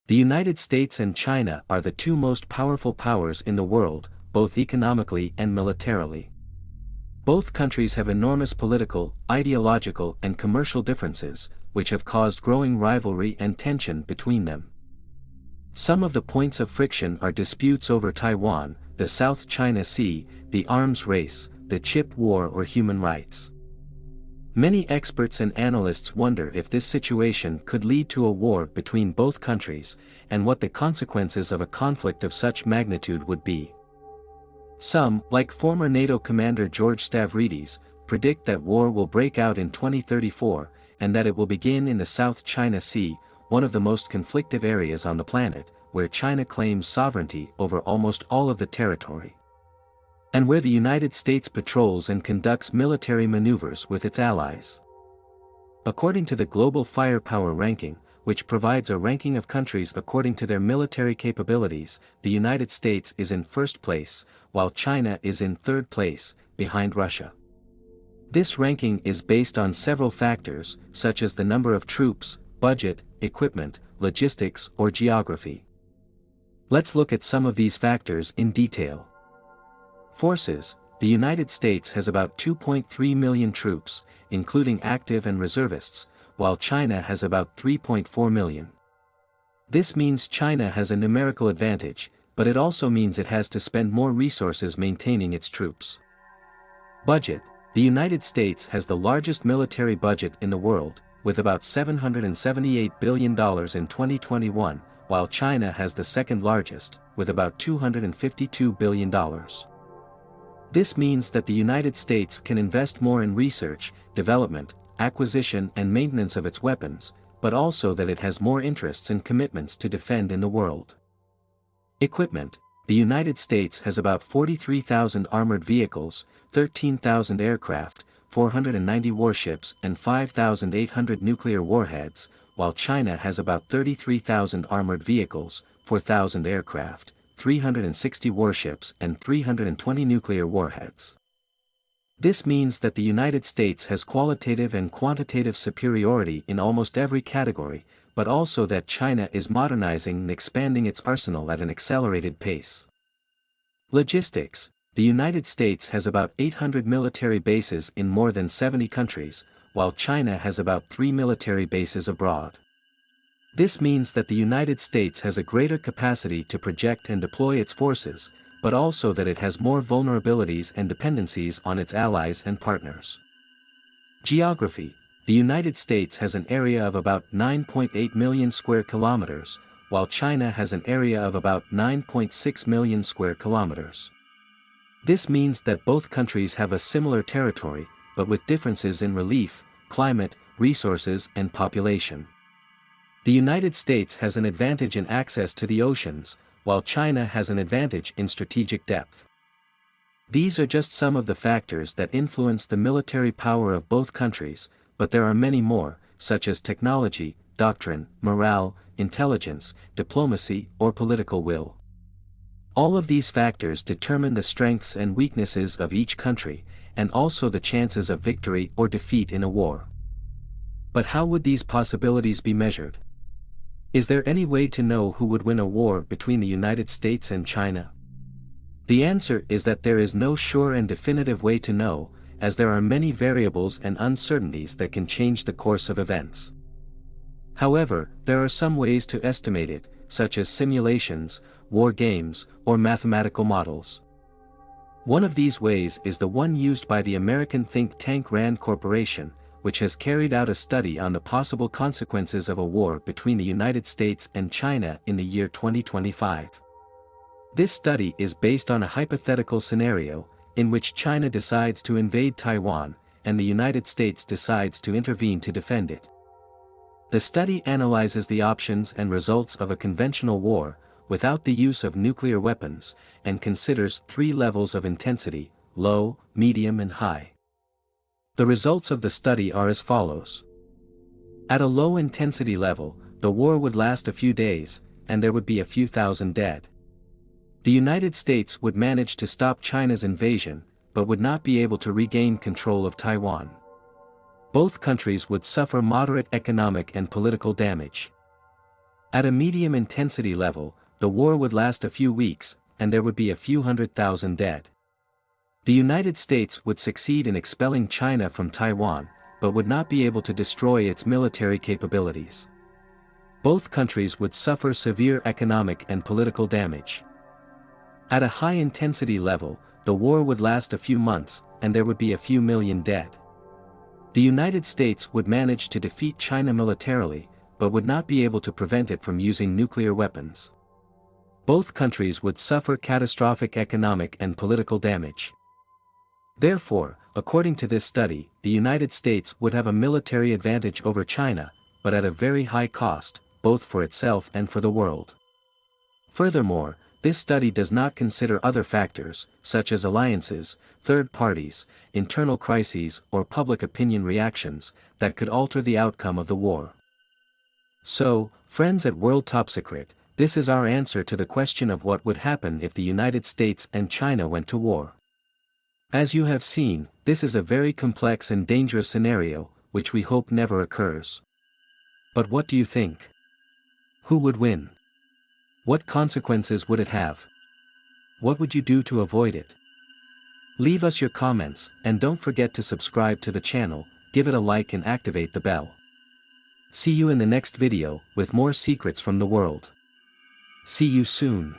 The United States and China are the two most powerful powers in the world, both economically and militarily. Both countries have enormous political, ideological and commercial differences, which have caused growing rivalry and tension between them. Some of the points of friction are disputes over Taiwan, the South China Sea, the arms race, the chip war or human rights. Many experts and analysts wonder if this situation could lead to a war between both countries, and what the consequences of a conflict of such magnitude would be. Some, like former NATO commander George Stavridis, predict that war will break out in 2034, and that it will begin in the South China Sea, one of the most conflictive areas on the planet, where China claims sovereignty over almost all of the territory, and where the United States patrols and conducts military maneuvers with its allies. According to the Global Firepower Ranking, which provides a ranking of countries according to their military capabilities, the United States is in first place, while China is in third place, behind Russia. This ranking is based on several factors, such as the number of troops, budget, equipment, logistics, or geography. Let's look at some of these factors in detail. Forces. The United States has about 2.3 million troops, including active and reservists, while China has about 3.4 million. This means China has a numerical advantage, but it also means it has to spend more resources maintaining its troops. Budget. The United States has the largest military budget in the world, with about $778 billion in 2021, while China has the second largest, with about $252 billion. This means that the United States can invest more in research, development, acquisition and maintenance of its weapons, but also that it has more interests and commitments to defend in the world. Equipment. The United States has about 43,000 armored vehicles, 13,000 aircraft, 490 warships and 5,800 nuclear warheads, while China has about 33,000 armored vehicles, 4,000 aircraft, 360 warships and 320 nuclear warheads. This means that the United States has qualitative and quantitative superiority in almost every category, but also that China is modernizing and expanding its arsenal at an accelerated pace. Logistics. The United States has about 800 military bases in more than 70 countries, while China has about 3 military bases abroad. This means that the United States has a greater capacity to project and deploy its forces, but also that it has more vulnerabilities and dependencies on its allies and partners. Geography. The United States has an area of about 9.8 million square kilometers, while China has an area of about 9.6 million square kilometers. This means that both countries have a similar territory, but with differences in relief, climate, resources and population. The United States has an advantage in access to the oceans, while China has an advantage in strategic depth. These are just some of the factors that influence the military power of both countries, but there are many more, such as technology, doctrine, morale, intelligence, diplomacy, or political will. All of these factors determine the strengths and weaknesses of each country, and also the chances of victory or defeat in a war. But how would these possibilities be measured? Is there any way to know who would win a war between the United States and China? The answer is that there is no sure and definitive way to know, as there are many variables and uncertainties that can change the course of events. However, there are some ways to estimate it, such as simulations, war games, or mathematical models. One of these ways is the one used by the American think tank RAND Corporation, which has carried out a study on the possible consequences of a war between the United States and China in the year 2025. This study is based on a hypothetical scenario, in which China decides to invade Taiwan, and the United States decides to intervene to defend it. The study analyzes the options and results of a conventional war, without the use of nuclear weapons, and considers 3 levels of intensity: low, medium and high. The results of the study are as follows. At a low intensity level, the war would last a few days, and there would be a few thousand dead. The United States would manage to stop China's invasion, but would not be able to regain control of Taiwan. Both countries would suffer moderate economic and political damage. At a medium intensity level, the war would last a few weeks, and there would be a few 100,000 dead. The United States would succeed in expelling China from Taiwan, but would not be able to destroy its military capabilities. Both countries would suffer severe economic and political damage. At a high-intensity level, the war would last a few months, and there would be a few million dead. The United States would manage to defeat China militarily, but would not be able to prevent it from using nuclear weapons. Both countries would suffer catastrophic economic and political damage. Therefore, according to this study, the United States would have a military advantage over China, but at a very high cost, both for itself and for the world. Furthermore, this study does not consider other factors, such as alliances, third parties, internal crises or public opinion reactions, that could alter the outcome of the war. So, friends at World Top Secret, this is our answer to the question of what would happen if the United States and China went to war. As you have seen, this is a very complex and dangerous scenario, which we hope never occurs. But what do you think? Who would win? What consequences would it have? What would you do to avoid it? Leave us your comments, and don't forget to subscribe to the channel, give it a like and activate the bell. See you in the next video, with more secrets from the world. See you soon.